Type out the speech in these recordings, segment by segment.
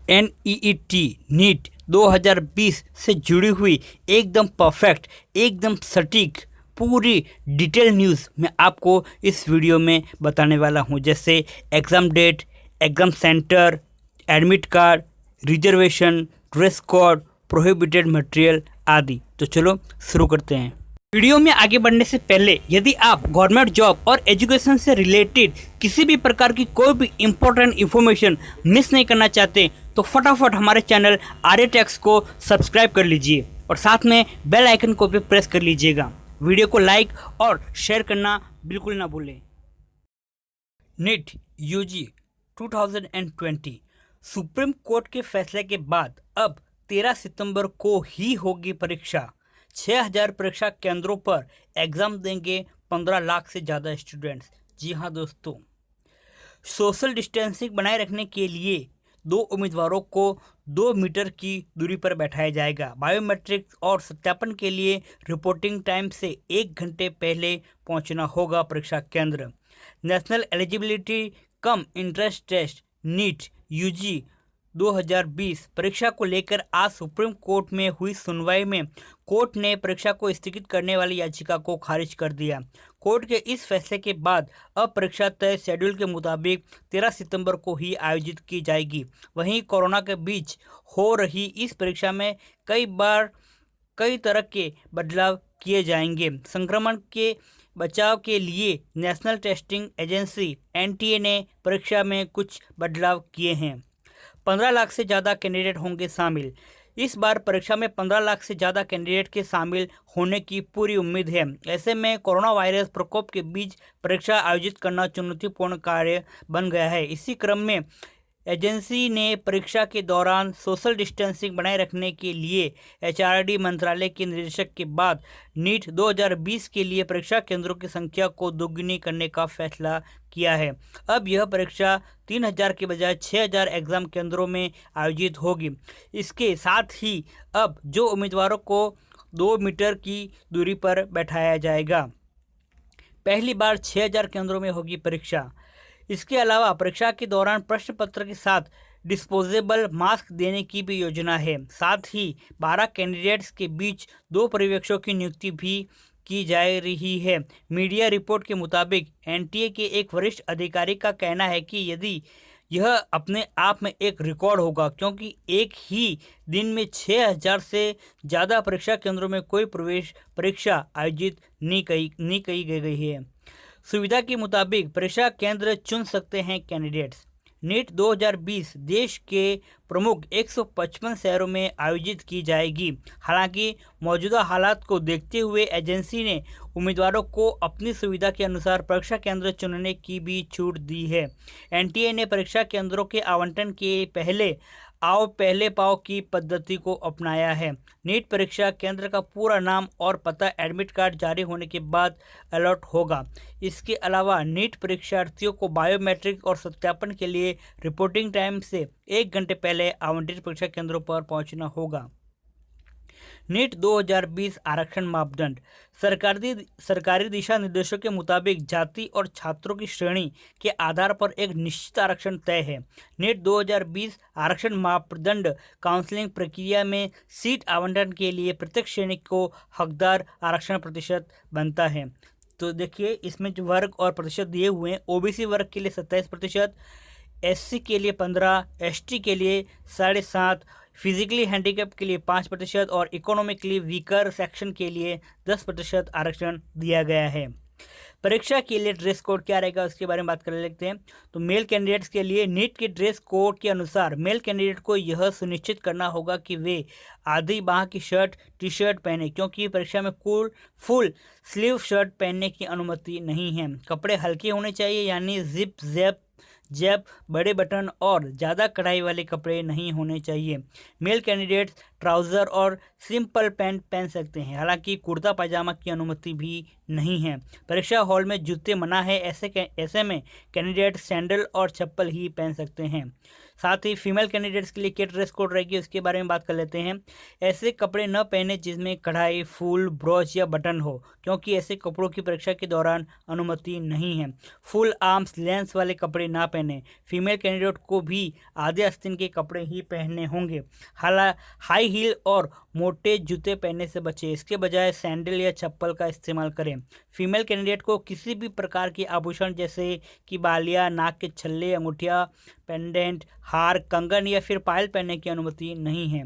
NEET NEET 2020 से जुड़ी हुई एकदम परफेक्ट, एकदम सटीक पूरी डिटेल न्यूज़ मैं आपको इस वीडियो में बताने वाला हूं। जैसे exam date, exam centre, admit card, reservation, dress code, prohibited material आदि। तो चलो शुरू करते हैं। वीडियो में आगे बढ़ने से पहले यदि आप गवर्नमेंट जॉब और एजुकेशन से रिलेटेड किसी भी प्रकार की कोई भी इम्पोर्टेंट इन्फॉर्मेशन मिस नहीं करना चाहते तो फटाफट हमारे चैनल आर्य टेक्स को सब्सक्राइब कर लीजिए और साथ में बेल आइकन को भी प्रेस कर लीजिएगा। वीडियो को लाइक और शेयर करना बिल्कुल ना भूलें। नीट यूजी 2020 सुप्रीम कोर्ट के फैसले के बाद अब 13 सितंबर को ही होगी परीक्षा। 6000 परीक्षा केंद्रों पर एग्जाम देंगे 15 लाख से ज़्यादा स्टूडेंट्स। जी हाँ दोस्तों, सोशल डिस्टेंसिंग बनाए रखने के लिए 2 उम्मीदवारों को 2 मीटर की दूरी पर बैठाया जाएगा। बायोमेट्रिक्स और सत्यापन के लिए रिपोर्टिंग टाइम से 1 घंटे पहले पहुंचना होगा परीक्षा केंद्र। National eligibility cum entrance test NEET UG 2020 परीक्षा को लेकर आज सुप्रीम कोर्ट में हुई सुनवाई में कोर्ट ने परीक्षा को स्थगित करने वाली याचिका को खारिज कर दिया। कोर्ट के इस फैसले के बाद अब परीक्षा तय शेड्यूल के मुताबिक 13 सितंबर को ही आयोजित की जाएगी। वहीं कोरोना के बीच हो रही इस परीक्षा में कई तरह के बदलाव किए जाएंगे। संक्रमण के बचाव के लिए नेशनल टेस्टिंग एजेंसी NTA ने परीक्षा में कुछ बदलाव किए हैं। 15 लाख से ज़्यादा कैंडिडेट होंगे शामिल। इस बार परीक्षा में 15 लाख से ज़्यादा कैंडिडेट के शामिल होने की पूरी उम्मीद है। ऐसे में कोरोना वायरस प्रकोप के बीच परीक्षा आयोजित करना चुनौतीपूर्ण कार्य बन गया है। इसी क्रम में एजेंसी ने परीक्षा के दौरान सोशल डिस्टेंसिंग बनाए रखने के लिए HRD मंत्रालय के निर्देशक के बाद नीट 2020 के लिए परीक्षा केंद्रों की संख्या को दोगुनी करने का फैसला किया है। अब यह परीक्षा 3000 के बजाय 6000 एग्जाम केंद्रों में आयोजित होगी। इसके साथ ही अब जो उम्मीदवारों को 2 मीटर की दूरी पर बैठाया जाएगा। पहली बार 6000 केंद्रों में होगी परीक्षा। इसके अलावा परीक्षा के दौरान प्रश्न पत्र के साथ डिस्पोजेबल मास्क देने की भी योजना है। साथ ही 12 कैंडिडेट्स के बीच 2 पर्यवेक्षकों की नियुक्ति भी की जा रही है। मीडिया रिपोर्ट के मुताबिक NTA के एक वरिष्ठ अधिकारी का कहना है कि यदि यह अपने आप में एक रिकॉर्ड होगा, क्योंकि एक ही दिन में 6000 से ज़्यादा परीक्षा केंद्रों में कोई प्रवेश परीक्षा आयोजित नहीं की गई है। सुविधा के मुताबिक परीक्षा केंद्र चुन सकते हैं कैंडिडेट्स। नीट 2020 देश के प्रमुख 155 शहरों में आयोजित की जाएगी। हालांकि मौजूदा हालात को देखते हुए एजेंसी ने उम्मीदवारों को अपनी सुविधा के अनुसार परीक्षा केंद्र चुनने की भी छूट दी है। NTA ने परीक्षा केंद्रों के आवंटन के पहले आओ पहले पाओ की पद्धति को अपनाया है। नीट परीक्षा केंद्र का पूरा नाम और पता एडमिट कार्ड जारी होने के बाद अलॉट होगा। इसके अलावा नीट परीक्षार्थियों को बायोमेट्रिक और सत्यापन के लिए रिपोर्टिंग टाइम से 1 घंटे पहले आवंटित परीक्षा केंद्रों पर पहुंचना होगा। नीट 2020 आरक्षण मापदंड सरकारी दिशा निर्देशों के मुताबिक जाति और छात्रों की श्रेणी के आधार पर एक निश्चित आरक्षण तय है। नीट 2020 आरक्षण मापदंड काउंसलिंग प्रक्रिया में सीट आवंटन के लिए प्रत्येक श्रेणी को हकदार आरक्षण प्रतिशत बनता है। तो देखिए, इसमें जो वर्ग और प्रतिशत दिए हुए हैं, OBC वर्ग के लिए 27%, SC के लिए 15%, ST के लिए 7.5%, फिजिकली हैंडीकैप के लिए 5% और इकोनॉमिकली वीकर सेक्शन के लिए 10% आरक्षण दिया गया है। परीक्षा के लिए ड्रेस कोड क्या रहेगा उसके बारे में बात कर लेते हैं। तो मेल कैंडिडेट्स के लिए नीट के ड्रेस कोड के अनुसार मेल कैंडिडेट को यह सुनिश्चित करना होगा कि वे आधी बाह की शर्ट टी शर्ट पहने, क्योंकि परीक्षा में फुल स्लीव शर्ट पहनने की अनुमति नहीं है। कपड़े हल्के होने चाहिए, यानी जिप जैब बड़े बटन और ज़्यादा कढ़ाई वाले कपड़े नहीं होने चाहिए। मेल कैंडिडेट्स ट्राउज़र और सिंपल पैंट पहन सकते हैं, हालांकि कुर्ता पायजामा की अनुमति भी नहीं है। परीक्षा हॉल में जूते मना है, ऐसे में कैंडिडेट सैंडल और चप्पल ही पहन सकते हैं। साथ ही फीमेल कैंडिडेट्स के लिए क्या ड्रेस कोड रहेगी उसके बारे में बात कर लेते हैं। ऐसे कपड़े न पहने जिसमें कढ़ाई, फूल, ब्रोच या बटन हो, क्योंकि ऐसे कपड़ों की परीक्षा के दौरान अनुमति नहीं है। फुल आर्म्स लेंस वाले कपड़े ना पहने। फीमेल कैंडिडेट को भी आधे आस्तीन के कपड़े ही पहनने होंगे। हाई हील और मोटे जूते पहनने से बचें, इसके बजाय सैंडल या चप्पल का इस्तेमाल करें। फीमेल कैंडिडेट को किसी भी प्रकार के आभूषण जैसे कि बालियां, नाक के छल्ले, अंगूठिया, पेंडेंट, हार, कंगन या फिर पायल पहनने की अनुमति नहीं है।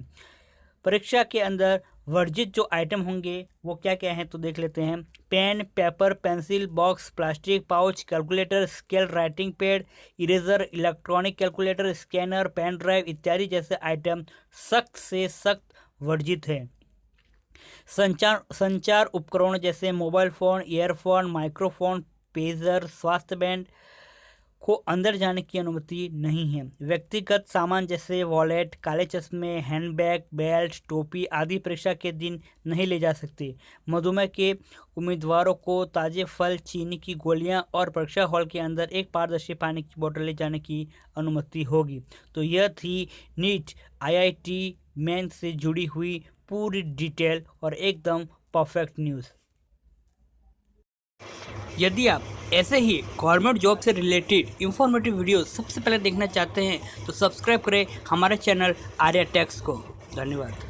परीक्षा के अंदर वर्जित जो आइटम होंगे वो क्या क्या हैं तो देख लेते हैं। Pen, paper, pencil box, plastic pouch, calculator, scale, writing pad, eraser, electronic calculator, scanner, pen drive इत्यादि जैसे आइटम सख्त से सख्त वर्जित है। संचार उपकरण जैसे mobile phone, earphone, microphone, pager, स्वास्थ्य बैंड को अंदर जाने की अनुमति नहीं है। व्यक्तिगत सामान जैसे वॉलेट, काले चश्मे, हैंडबैग, बेल्ट, टोपी आदि परीक्षा के दिन नहीं ले जा सकते। मधुमेह के उम्मीदवारों को ताज़े फल, चीनी की गोलियां और परीक्षा हॉल के अंदर एक पारदर्शी पानी की बोतल ले जाने की अनुमति होगी। तो यह थी नीट IIT मेंस से जुड़ी हुई पूरी डिटेल और एकदम परफेक्ट न्यूज़। यदि आप ऐसे ही गवर्नमेंट जॉब से रिलेटेड इंफॉर्मेटिव वीडियो सबसे पहले देखना चाहते हैं तो सब्सक्राइब करें हमारे चैनल आर्या टेक्स को। धन्यवाद।